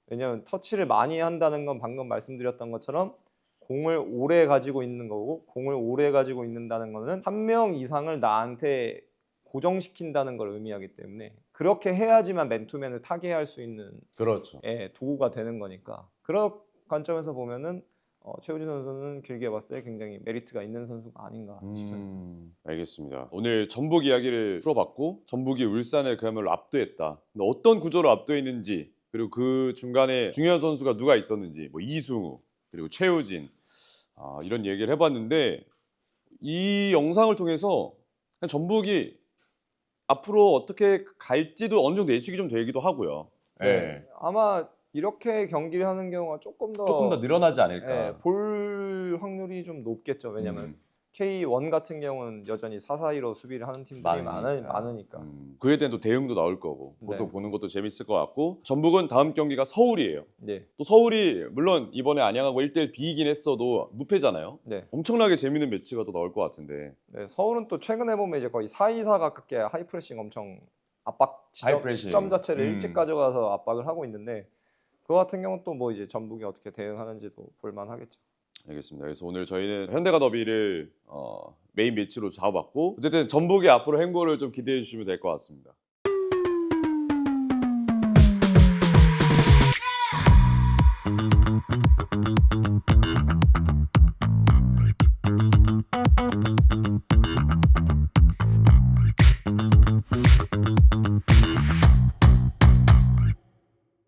Speaker 2: 왜냐하면 터치를 많이 한다는 건 방금 말씀드렸던 것처럼 공을 오래 가지고 있는 거고 공을 오래 가지고 있는다는 거는 한 명 이상을 나한테 고정시킨다는 걸 의미하기 때문에 그렇게 해야지만 맨투맨을 타개할 수 있는
Speaker 3: 그렇죠.
Speaker 2: 도구가 되는 거니까 그런 관점에서 보면은 최우진 선수는 길게 봤을 때 굉장히 메리트가 있는 선수가 아닌가 싶습니다.
Speaker 1: 알겠습니다. 오늘 전북 이야기를 풀어봤고 전북이 울산을 그야말로 압도했다. 근데 어떤 구조로 압도했는지 그리고 그 중간에 중요한 선수가 누가 있었는지 뭐 이승우 그리고 최우진 이런 얘기를 해봤는데 이 영상을 통해서 그냥 전북이 앞으로 어떻게 갈지도 어느 정도 예측이 좀 되기도 하고요.
Speaker 3: 네.
Speaker 2: 아마 이렇게 경기를 하는 경우가 조금 더
Speaker 3: 늘어나지 않을까.
Speaker 2: 볼 확률이 좀 높겠죠. 왜냐면 K1 같은 경우는 여전히 4-4-2로 수비를 하는 팀들이 많으니까.
Speaker 1: 그에 대한 또 대응도 나올 거고 그것도
Speaker 2: 네.
Speaker 1: 보는 것도 재밌을 것 같고 전북은 다음 경기가 서울이에요.
Speaker 2: 네.
Speaker 1: 또 서울이 물론 이번에 안양하고 1대1 비기긴 했어도 무패잖아요.
Speaker 2: 네.
Speaker 1: 엄청나게 재밌는 매치가 또 나올 것 같은데
Speaker 2: 네. 서울은 또 최근에 보면 이제 거의 4-2-4 가깝게 하이프레싱 엄청 압박
Speaker 3: 하이프레싱.
Speaker 2: 시점 자체를 일찍 가져가서 압박을 하고 있는데 그거 같은 경우는 또 뭐 이제 전북이 어떻게 대응하는지도 볼만하겠죠.
Speaker 1: 알겠습니다. 그래서 오늘 저희는 현대가 더비를 메인 매치로 잡아봤고 어쨌든 전북의 앞으로 행보를 좀 기대해 주시면 될 것 같습니다.